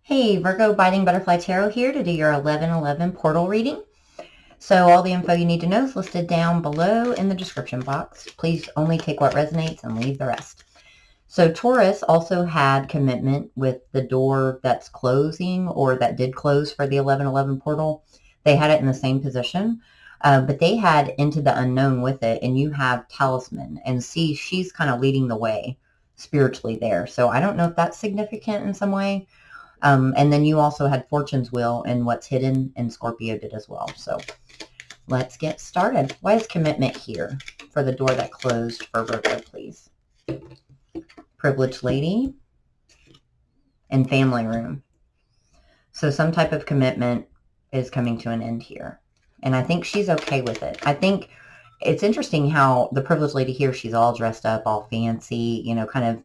Hey, Virgo, Biting Butterfly Tarot here to do your 11/11 portal reading. So all the info you need to know is listed down below in the description box. Please only take what resonates and leave the rest. So Taurus also had commitment with the door that's closing or that did close for the 11/11 portal. They had it in the same position, but they had Into the Unknown with it, and you have Talisman. And see, she's kind of leading the way spiritually there. So I don't know if that's significant in some way. And then you also had Fortune's Wheel and What's Hidden, and Scorpio did as well. So let's get started. Why is commitment here for the door that closed for Virgo, please? Privileged Lady and Family Room. So some type of commitment is coming to an end here. And I think she's okay with it. I think it's interesting how the Privileged Lady here, she's all dressed up, all fancy, you know, kind of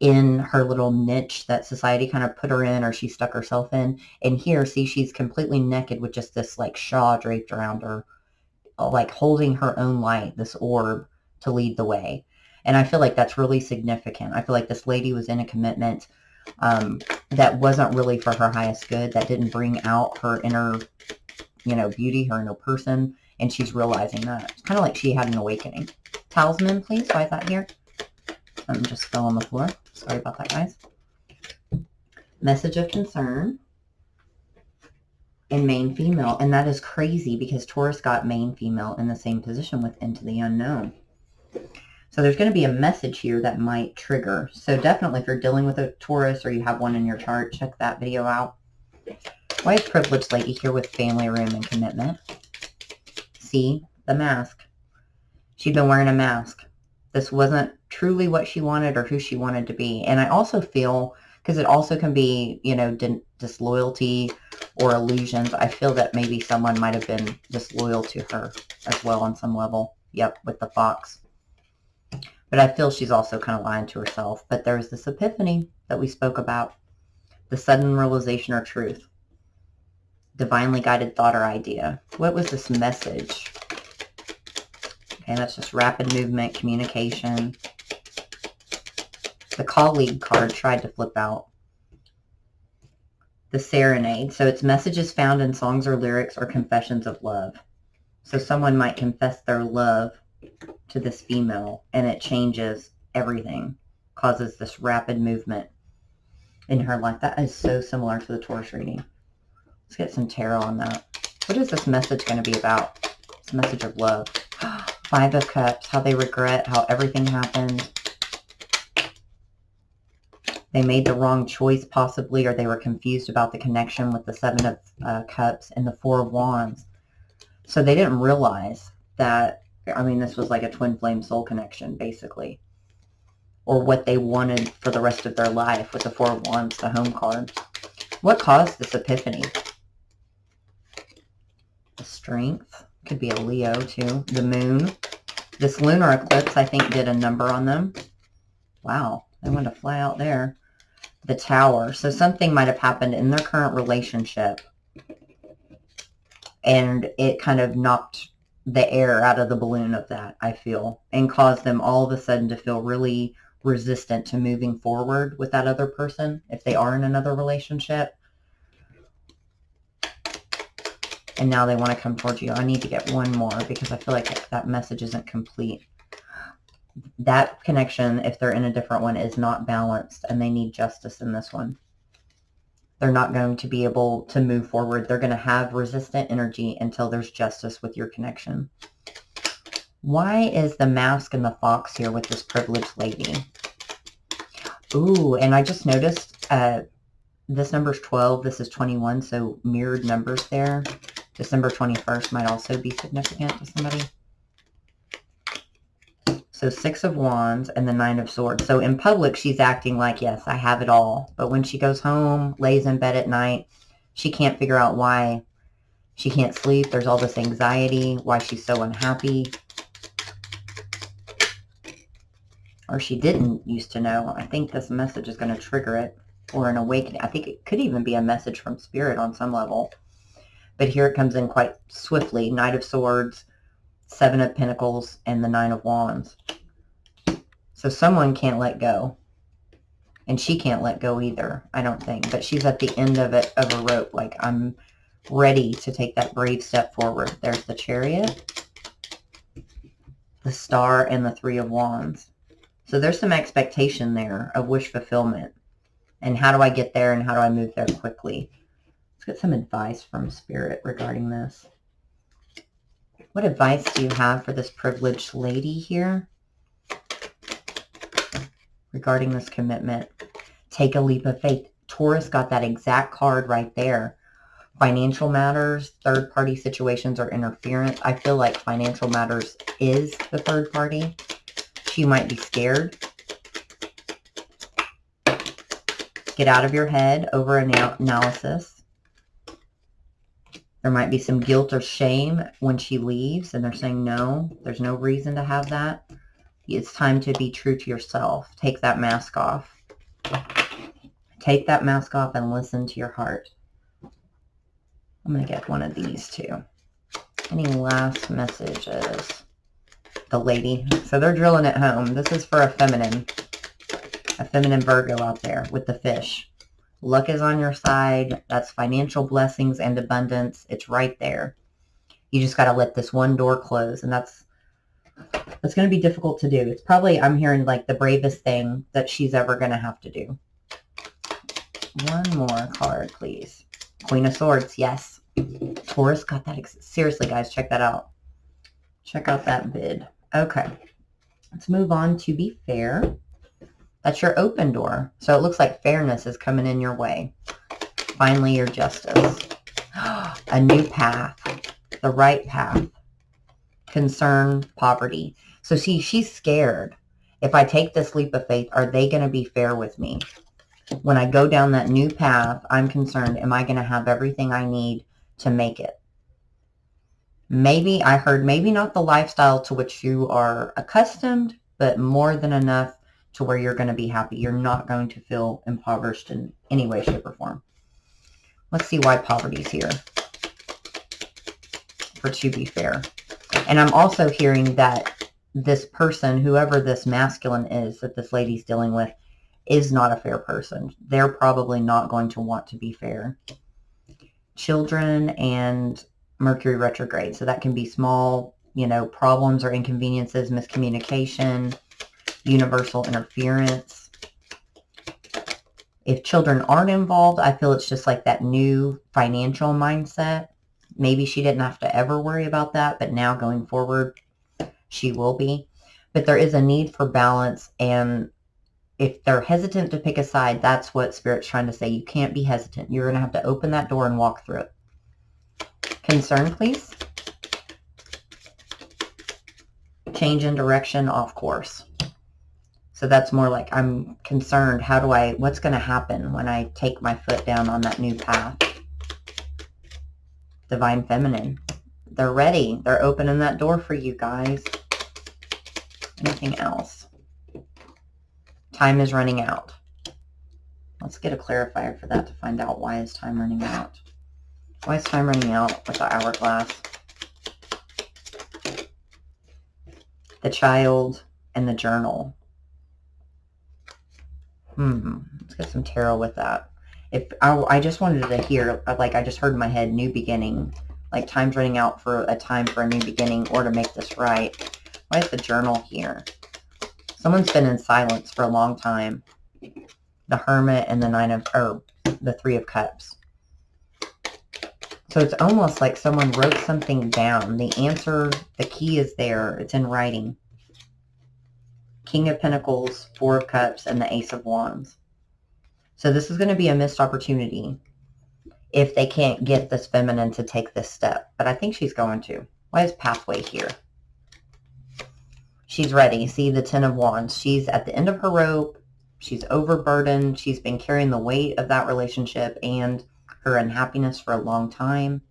in her little niche that society kind of put her in, or she stuck herself in. And here, see, she's completely naked with just this like shawl draped around her, like holding her own light, this orb to lead the way. And I feel like that's really significant. I feel like this lady was in a commitment that wasn't really for her highest good, that didn't bring out her inner, you know, beauty, her inner person. And she's realizing that. It's kind of like she had an awakening. Talisman, please. Why is that here? Something just fell on the floor. Sorry about that, guys. Message of concern and main female. And that is crazy because Taurus got main female in the same position with Into the Unknown. So there's going to be a message here that might trigger. So definitely if you're dealing with a Taurus or you have one in your chart, check that video out. Why is Privileged Lady here with Family Room and commitment? See, the mask. She'd been wearing a mask. This wasn't truly what she wanted or who she wanted to be. And I also feel, because it also can be, you know, disloyalty or illusions, I feel that maybe someone might have been disloyal to her as well on some level. Yep, with the fox. But I feel she's also kind of lying to herself. But there's this epiphany that we spoke about. The sudden realization or truth. Divinely guided thought or idea. What was this message? Okay, that's just rapid movement, communication. The colleague card tried to flip out. The serenade. So it's messages found in songs or lyrics or confessions of love. So someone might confess their love to this female and it changes everything. Causes this rapid movement in her life. That is so similar to the Taurus reading. Let's get some tarot on that. What is this message going to be about? It's a message of love. Five of Cups, how they regret, how everything happened. They made the wrong choice possibly, or they were confused about the connection with the Seven of Cups and the Four of Wands. So they didn't realize that, I mean, this was like a twin flame soul connection, basically. Or what they wanted for the rest of their life with the Four of Wands, the home card. What caused this epiphany? The Strength. Could be a Leo too. The Moon. This lunar eclipse, I think, did a number on them. Wow. They want to fly out there. The Tower. So something might have happened in their current relationship. And it kind of knocked the air out of the balloon of that, I feel. And caused them all of a sudden to feel really resistant to moving forward with that other person. If they are in another relationship. And now they want to come towards you. I need to get one more because I feel like that message isn't complete. That connection, if they're in a different one, is not balanced and they need justice in this one. They're not going to be able to move forward. They're going to have resistant energy until there's justice with your connection. Why is the mask and the fox here with this Privileged Lady? Ooh, and I just noticed this number's 12. This is 21, so mirrored numbers there. December 21st might also be significant to somebody. So 6 of Wands and the 9 of Swords. So in public, she's acting like, yes, I have it all. But when she goes home, lays in bed at night, she can't figure out why she can't sleep. There's all this anxiety, why she's so unhappy. Or she didn't used to know. I think this message is going to trigger it. Or an awakening. I think it could even be a message from Spirit on some level. But here it comes in quite swiftly. Knight of Swords, 7 of Pentacles, and the 9 of Wands. So someone can't let go. And she can't let go either, I don't think. But she's at the end of a rope. Like, I'm ready to take that brave step forward. There's the Chariot, the Star, and the Three of Wands. So there's some expectation there of wish fulfillment. And how do I get there and how do I move there quickly? Let's get some advice from Spirit regarding this. What advice do you have for this privileged lady here regarding this commitment? Take a leap of faith. Taurus got that exact card right there. Financial matters, third-party situations, or interference. I feel like financial matters is the third party. She might be scared. Get out of your head over analysis. There might be some guilt or shame when she leaves and they're saying no. There's no reason to have that. It's time to be true to yourself. Take that mask off. Take that mask off and listen to your heart. I'm going to get one of these too. Any last messages? The lady. So they're drilling it home. This is for a feminine Virgo out there with the fish. Luck is on your side. That's financial blessings and abundance. It's right there. You just got to let this one door close. And that's going to be difficult to do. It's probably, I'm hearing, like the bravest thing that she's ever going to have to do. One more card, please. Queen of Swords. Yes. Taurus got that. Seriously, guys, check that out. Check out that bid. Okay. Let's move on to be fair. That's your open door. So it looks like fairness is coming in your way. Finally, your justice. A new path. The right path. Concern, poverty. So see, she's scared. If I take this leap of faith, are they going to be fair with me? When I go down that new path, I'm concerned, am I going to have everything I need to make it? Maybe, I heard, maybe not the lifestyle to which you are accustomed, but more than enough to where you're going to be happy. You're not going to feel impoverished in any way, shape, or form. Let's see why poverty's here for to be fair. And I'm also hearing that this person, whoever this masculine is that this lady's dealing with, is not a fair person. They're probably not going to want to be fair. Children and Mercury retrograde. So that can be small, problems or inconveniences, miscommunication, universal interference. If children aren't involved, I feel it's just like that new financial mindset. Maybe she didn't have to ever worry about that, but now going forward, she will be. But there is a need for balance, and if they're hesitant to pick a side, that's what Spirit's trying to say. You can't be hesitant. You're going to have to open that door and walk through it. Concern, please. Change in direction, off course. So that's more like, I'm concerned. What's going to happen when I take my foot down on that new path? Divine Feminine. They're ready. They're opening that door for you guys. Anything else? Time is running out. Let's get a clarifier for that to find out why is time running out. Why is time running out with the hourglass? The Child and the Journal. Let's get some tarot with that. If I just wanted to hear, like I just heard in my head, new beginning. Like time's running out for a time for a new beginning or to make this right. Why is the Journal here? Someone's been in silence for a long time. The Hermit and the Three of Cups. So it's almost like someone wrote something down. The answer, the key is there. It's in writing. King of Pentacles, Four of Cups, and the Ace of Wands. So this is going to be a missed opportunity if they can't get this feminine to take this step. But I think she's going to. Why is Pathway here? She's ready. See the Ten of Wands. She's at the end of her rope. She's overburdened. She's been carrying the weight of that relationship and her unhappiness for a long time.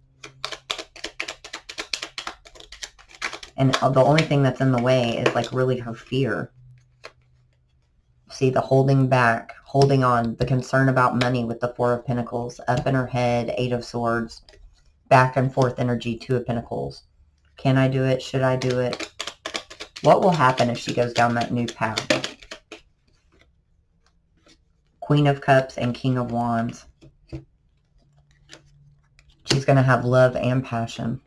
And the only thing that's in the way is like really her fear. See the holding back, holding on, the concern about money with the Four of Pentacles, up in her head, Eight of Swords, back and forth energy, Two of Pentacles. Can I do it? Should I do it? What will happen if she goes down that new path? Queen of Cups and King of Wands. She's going to have love and passion.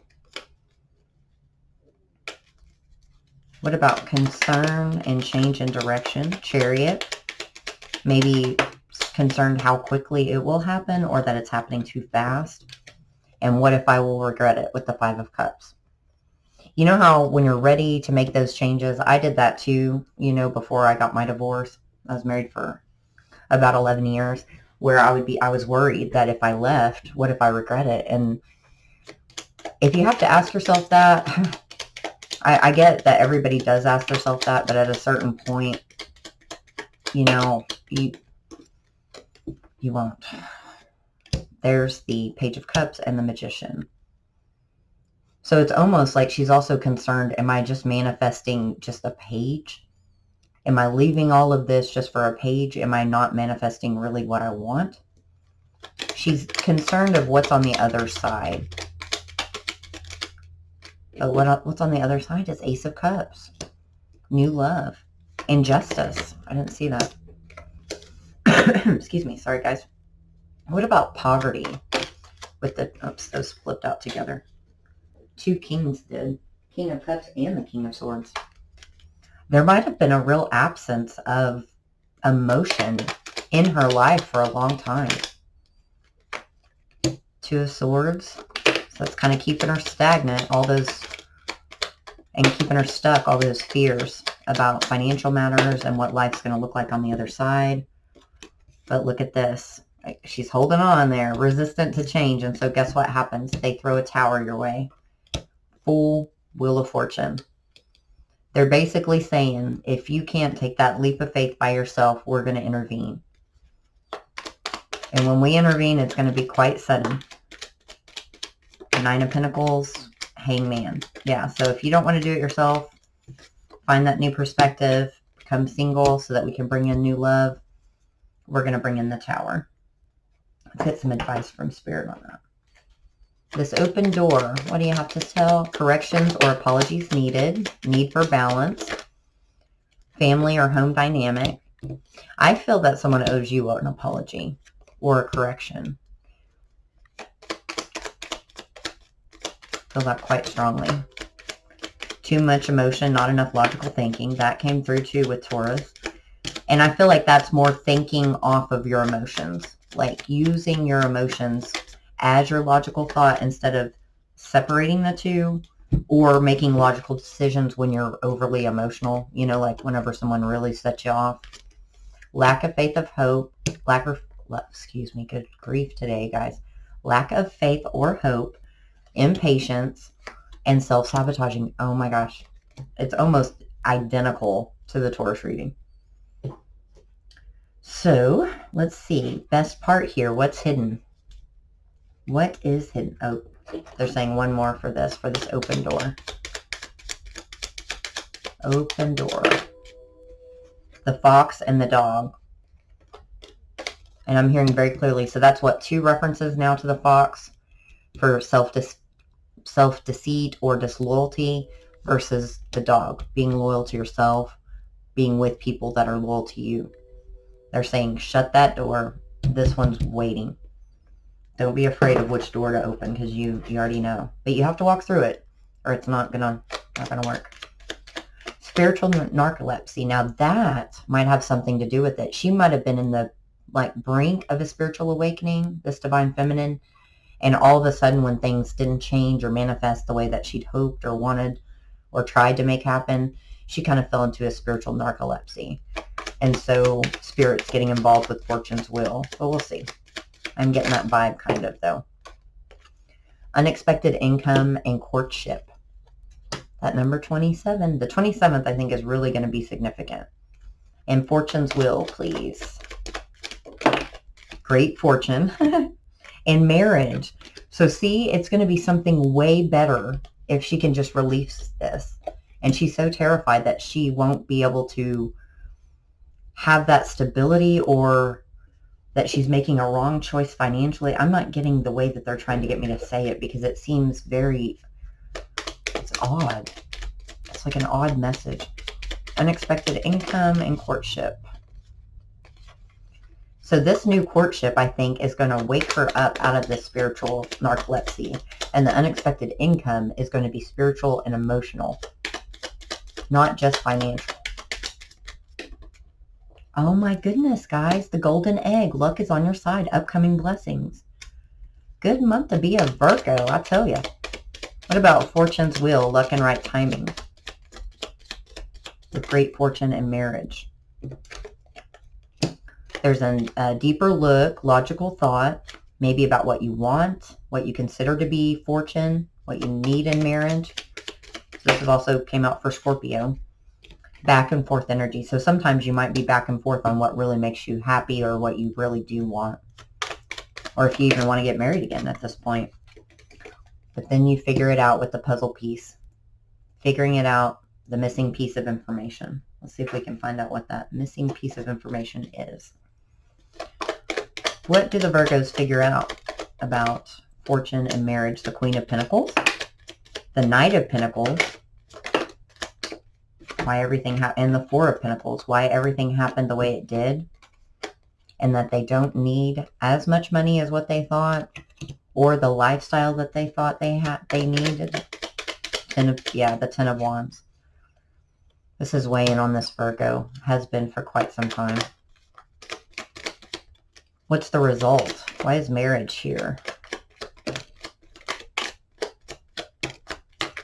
What about concern and change in direction? Chariot. Maybe concerned how quickly it will happen or that it's happening too fast. And what if I will regret it with the Five of Cups? You know how when you're ready to make those changes, I did that too, you know, before I got my divorce. I was married for about 11 years, where I was worried that if I left, what if I regret it? And if you have to ask yourself that, I get that everybody does ask themselves that, but at a certain point, you know, you won't. There's the Page of Cups and the Magician. So it's almost like she's also concerned, am I just manifesting just a page? Am I leaving all of this just for a page? Am I not manifesting really what I want? She's concerned of what's on the other side. But what's on the other side is Ace of Cups. New love. Injustice. I didn't see that. Excuse me. Sorry, guys. What about poverty? With the, oops, those flipped out together. Two kings did. King of Cups and the King of Swords. There might have been a real absence of emotion in her life for a long time. Two of Swords. So that's kind of keeping her stagnant. All those, and keeping her stuck. All those fears about financial matters and what life's going to look like on the other side. But look at this. She's holding on there. Resistant to change. And so guess what happens? They throw a tower your way. Full Wheel of Fortune. They're basically saying, if you can't take that leap of faith by yourself, we're going to intervene. And when we intervene, it's going to be quite sudden. Nine of Pentacles, Hangman. Yeah, so if you don't want to do it yourself, find that new perspective, become single so that we can bring in new love. We're going to bring in the Tower. Let's get some advice from Spirit on that. This open door, what do you have to tell? Corrections or apologies needed. Need for balance. Family or home dynamic. I feel that someone owes you an apology or a correction. Feel that quite strongly. Too much emotion, not enough logical thinking. That came through too with Taurus. And I feel like that's more thinking off of your emotions. Like using your emotions as your logical thought instead of separating the two, or making logical decisions when you're overly emotional, you know, like whenever someone really sets you off. Lack of faith of hope, excuse me, good grief today, guys. Lack of faith or hope, impatience, and self-sabotaging. Oh my gosh. It's almost identical to the Taurus reading. So, let's see. Best part here. What's hidden? What is hidden? Oh, they're saying one more for this open door. Open door. The fox and the dog. And I'm hearing very clearly. So that's what, two references now to the fox for self-deceit or disloyalty versus the dog. Being loyal to yourself. Being with people that are loyal to you. They're saying, shut that door. This one's waiting. Don't be afraid of which door to open because you already know. But you have to walk through it or it's not gonna work. Spiritual narcolepsy. Now that might have something to do with it. She might have been in the brink of a spiritual awakening, this divine feminine, and all of a sudden when things didn't change or manifest the way that she'd hoped or wanted or tried to make happen, she kind of fell into a spiritual narcolepsy. And so Spirit's getting involved with Fortune's wheel. But we'll see. I'm getting that vibe kind of, though. Unexpected income and courtship. That number 27. The 27th, I think, is really going to be significant. And Fortune's wheel, please. Great fortune. And marriage. So see, it's going to be something way better if she can just release this. And she's so terrified that she won't be able to have that stability, or that she's making a wrong choice financially. I'm not getting the way that they're trying to get me to say it because it seems very, it's odd. It's like an odd message. Unexpected income and courtship. So this new courtship, I think, is going to wake her up out of this spiritual narcolepsy. And the unexpected income is going to be spiritual and emotional, not just financial. Oh my goodness, guys. The golden egg. Luck is on your side. Upcoming blessings. Good month to be a Virgo, I tell you. What about fortune's wheel, luck and right timing? With great fortune and marriage. There's a deeper look, logical thought, maybe about what you want, what you consider to be fortune, what you need in marriage. So this is also came out for Scorpio. Back and forth energy. So sometimes you might be back and forth on what really makes you happy or what you really do want. Or if you even want to get married again at this point. But then you figure it out with the puzzle piece. Figuring it out, the missing piece of information. Let's see if we can find out what that missing piece of information is. What do the Virgos figure out about fortune and marriage? The Queen of Pentacles, the Knight of Pentacles, why everything and the Four of Pentacles, why everything happened the way it did, and that they don't need as much money as what they thought, or the lifestyle that they thought they needed. The Ten of Wands. This is weighing on this Virgo, has been for quite some time. What's the result? Why is marriage here?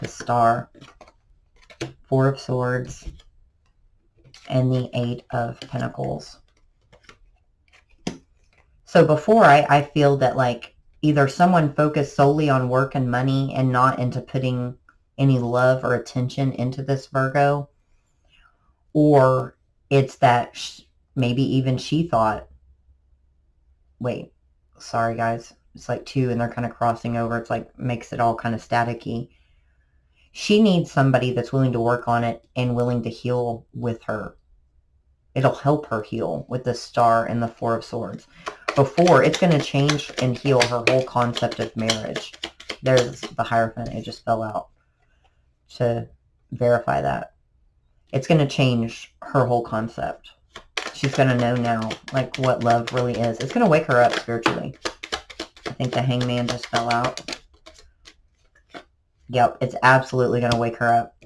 The Star, Four of Swords, and the Eight of Pentacles. So before, I feel that like either someone focused solely on work and money and not into putting any love or attention into this Virgo, or it's that maybe even she thought, wait, sorry guys, it's like two and they're kind of crossing over. It's like makes it all kind of staticky. She needs somebody that's willing to work on it and willing to heal with her. It'll help her heal with the Star and the Four of Swords. Before, it's going to change and heal her whole concept of marriage. There's the Hierophant. It just fell out to verify that. It's going to change her whole concept. She's going to know now, like, what love really is. It's going to wake her up spiritually. I think the Hangman just fell out. Yep, it's absolutely going to wake her up.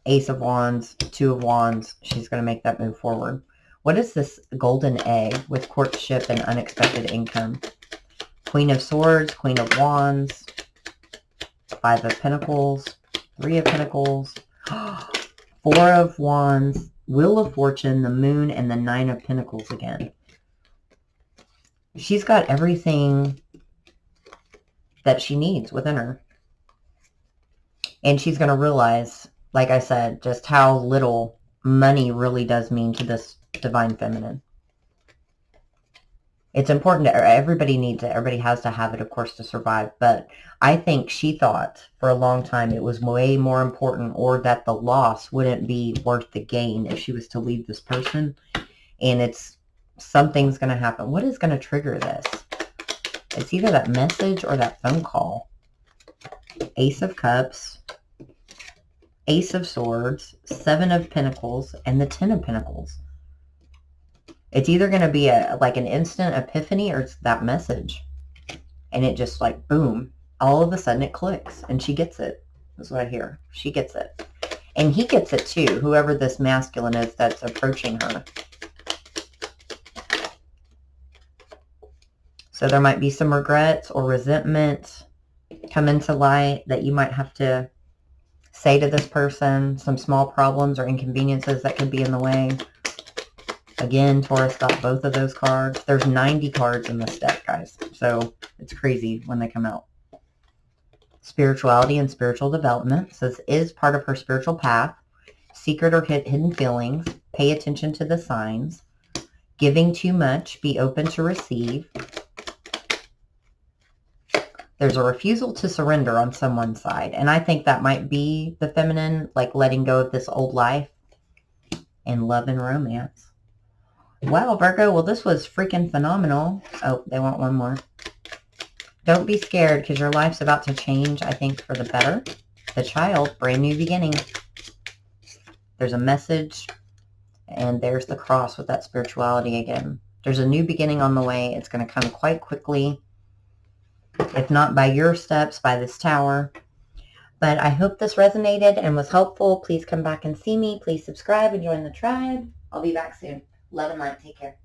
Ace of Wands, Two of Wands. She's going to make that move forward. What is this golden egg with courtship and unexpected income? Queen of Swords, Queen of Wands, Five of Pentacles, Three of Pentacles, Four of Wands, Wheel of Fortune, the Moon, and the Nine of Pentacles again. She's got everything that she needs within her. And she's going to realize, like I said, just how little money really does mean to this Divine Feminine. It's important to everybody needs it. Everybody has to have it, of course, to survive. But I think she thought for a long time it was way more important, or that the loss wouldn't be worth the gain if she was to leave this person. And something's going to happen. What is going to trigger this? It's either that message or that phone call. Ace of Cups, Ace of Swords, Seven of Pentacles, and the Ten of Pentacles. It's either going to be like an instant epiphany, or it's that message. And it just like, boom, all of a sudden it clicks and she gets it. That's what I hear. She gets it. And he gets it too, whoever this masculine is that's approaching her. So there might be some regrets or resentment come into light that you might have to say to this person. Some small problems or inconveniences that could be in the way. Again, Taurus got both of those cards. There's 90 cards in this deck, guys. So it's crazy when they come out. Spirituality and spiritual development. So this is part of her spiritual path. Secret or hidden feelings. Pay attention to the signs. Giving too much. Be open to receive. There's a refusal to surrender on someone's side. And I think that might be the feminine, like letting go of this old life. And love and romance. Wow, Virgo. Well, this was freaking phenomenal. Oh, they want one more. Don't be scared, because your life's about to change, I think, for the better. The Child, brand new beginning. There's a message, and there's the cross with that spirituality again. There's a new beginning on the way. It's going to come quite quickly. If not by your steps, by this tower. But I hope this resonated and was helpful. Please come back and see me. Please subscribe and join the tribe. I'll be back soon. Love and light. Take care.